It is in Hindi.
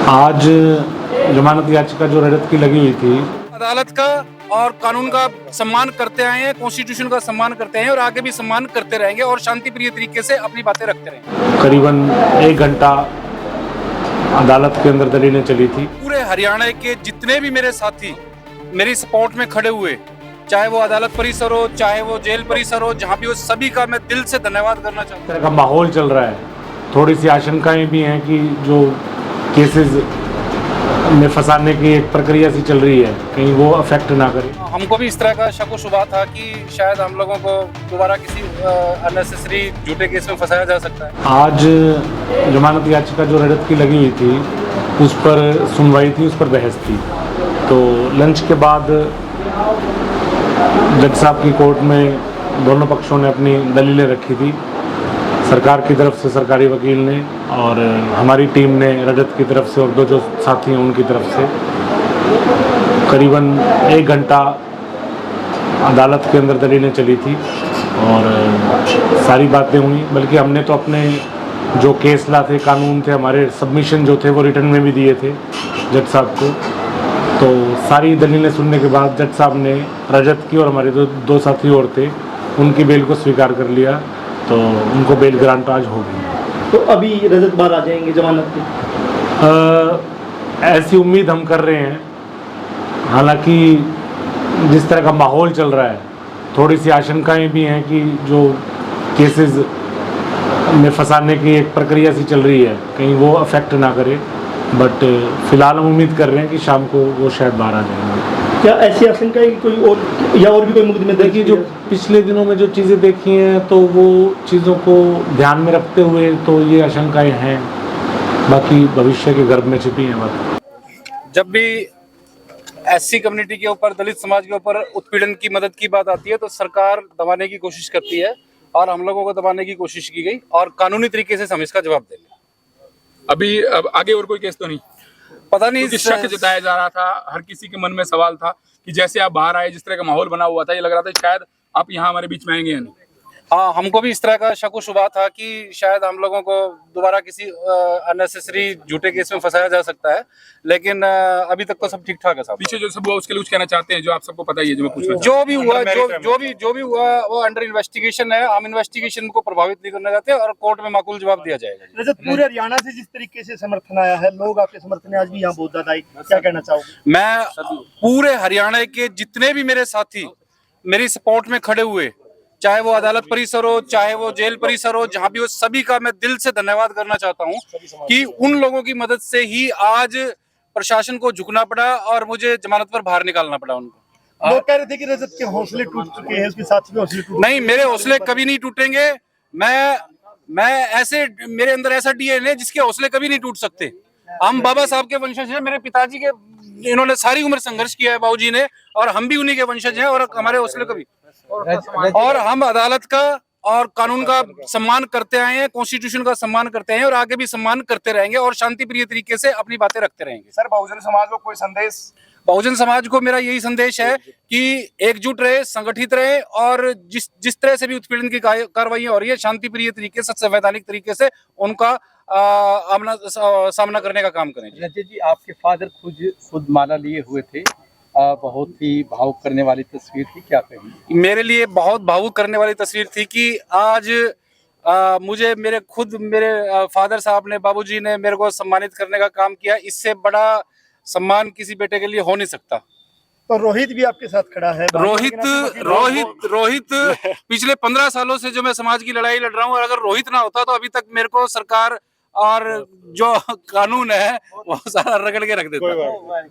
आज जमानत याचिका जो रजत की लगी हुई थी, अदालत का और कानून का सम्मान करते आए हैं, कॉन्स्टिट्यूशन का सम्मान करते हैं और आगे भी सम्मान करते रहेंगे और शांति प्रिय तरीके से अपनी बातें रखते रहेंगे। करीबन 1 घंटा अदालत के अंदर दलीलें चली थी। पूरे हरियाणा के जितने भी मेरे साथी मेरी सपोर्ट में खड़े हुए, चाहे वो अदालत परिसर हो, चाहे वो जेल परिसर हो, जहाँ भी हो, सभी का मैं दिल से धन्यवाद करना चाहता हूँ। इस तरह का माहौल चल रहा है, थोड़ी सी आशंकाएं भी हैं कि जो केसेस में फंसाने की एक प्रक्रिया सी चल रही है, कहीं वो अफेक्ट ना करे। हमको भी इस तरह का शक व शुबा था कि शायद हम लोगों को दोबारा किसी अननेसेसरी झूठे केस में फंसाया जा सकता है। आज जमानत याचिका जो रजत की लगी हुई थी, उस पर सुनवाई थी, उस पर बहस थी। तो लंच के बाद जज साहब की कोर्ट में दोनों पक्षों ने अपनी दलीलें रखी थी। सरकार की तरफ से सरकारी वकील ने और हमारी टीम ने रजत की तरफ से और दो जो साथी हैं उनकी तरफ से करीबन 1 घंटा अदालत के अंदर दलीलें चली थी और सारी बातें हुई। बल्कि हमने तो अपने जो केस ला थे, कानून थे, हमारे सबमिशन जो थे वो रिटर्न में भी दिए थे जज साहब को। तो सारी दलीलें सुनने के बाद जज साहब ने रजत की और हमारे दो साथी और थे उनकी बेल को स्वीकार कर लिया। तो उनको बेल ग्रांट आज हो गई। तो अभी रजत बाहर आ जाएंगे जमानत की? ऐसी उम्मीद हम कर रहे हैं। हालांकि जिस तरह का माहौल चल रहा है, थोड़ी सी आशंकाएं भी हैं कि जो केसेस में फंसाने की एक प्रक्रिया सी चल रही है, कहीं वो अफेक्ट ना करे। बट फिलहाल हम उम्मीद कर रहे हैं कि शाम को वो शायद बाहर आ जाएंगे। क्या ऐसी आशंका है कि कोई और या और भी कोई मुकदमे देखिए, जो पिछले दिनों में जो चीज़ें देखी हैं तो वो चीज़ों को ध्यान में रखते हुए तो ये आशंकाएं हैं, बाकी भविष्य के गर्भ में छिपी हैं बात। जब भी एससी कम्युनिटी के ऊपर, दलित समाज के ऊपर उत्पीड़न की मदद की बात आती है तो सरकार दबाने की कोशिश करती है और हम लोगों को दबाने की कोशिश की गई और कानूनी तरीके से हम इसका जवाब देंगे। अब आगे और कोई केस तो नहीं? पता नहीं, शक जताया जा रहा था, हर किसी के मन में सवाल था कि जैसे आप बाहर आए, जिस तरह का माहौल बना हुआ था, ये लग रहा था शायद आप यहाँ हमारे बीच में आएंगे या नहीं। हाँ, हमको भी इस तरह का शक व शुबा था कि शायद हम लोगों को दोबारा किसी अननेसेसरी झूठे केस में फंसाया जा सकता है, लेकिन अभी तक तो सब ठीक ठाक है साहब। पीछे जो सब हुआ उसके लिए कुछ कहना चाहते हैं, जो आप सबको पता ही है, जो मैं पूछना जो भी हुआ, जो भी हुआ वो अंडर इन्वेस्टिगेशन है। हम इन्वेस्टिगेशन को प्रभावित नहीं करना चाहते और कोर्ट में माकूल जवाब दिया जाएगा। रजत, पूरे हरियाणा से जिस तरीके से समर्थन आया है, लोग आपके समर्थन में आज भी यहाँ बहुत ज्यादा आए, क्या कहना चाहोगे? मैं पूरे हरियाणा के जितने भी मेरे साथी मेरी सपोर्ट में खड़े हुए, चाहे वो अदालत परिसर हो, चाहे वो जेल परिसर हो, जहाँ भी हो, सभी का मैं दिल से धन्यवाद करना चाहता हूँ कि उन लोगों की मदद से ही आज प्रशासन को झुकना पड़ा और मुझे जमानत पर बाहर निकालना पड़ा उनको। लोग कह रहे थे कि रजत के हौसले टूट चुके हैं, उसके साथी के हौसले टूट। नहीं, मेरे हौसले कभी नहीं टूटेंगे। मैं ऐसे, मेरे अंदर ऐसा डीएनए जिसके हौसले कभी नहीं टूट सकते। हम बाबा साहब के वंशज हैं, मेरे पिताजी के, इन्होंने सारी उम्र संघर्ष किया है बाबूजी ने, और हम भी उन्हीं के वंशज हैं और हमारे हौसले कभी। और हम अदालत का और कानून का सम्मान करते आए हैं, कॉन्स्टिट्यूशन का सम्मान करते हैं और आगे भी सम्मान करते रहेंगे और शांति प्रिय तरीके से अपनी बातें रखते रहेंगे। सर, बहुजन समाज को कोई संदेश? बहुजन समाज को मेरा यही संदेश है कि एकजुट रहे, संगठित रहे और जिस तरह से भी उत्पीड़न की कार्रवाइयां हो रही है, शांति प्रिय तरीके से, संवैधानिक तरीके से उनका सामना करने का काम करें। रजत जी, आपके फादर खुद माला लिए हुए थे, बहुत ही भावुक करने वाली तस्वीर थी, क्या कहेंगे? मेरे लिए बहुत भावुक करने वाली तस्वीर थी कि आज मुझे मेरे फादर साहब ने, बाबूजी ने मेरे को सम्मानित करने का काम किया। इससे बड़ा सम्मान किसी बेटे के लिए हो नहीं सकता। तो रोहित भी आपके साथ खड़ा है। रोहित पिछले 15 सालों से जो मैं समाज की लड़ाई लड़ रहा हूँ, और अगर रोहित ना होता तो अभी तक मेरे को सरकार और जो कानून है वो सारा रगड़ के रख देता।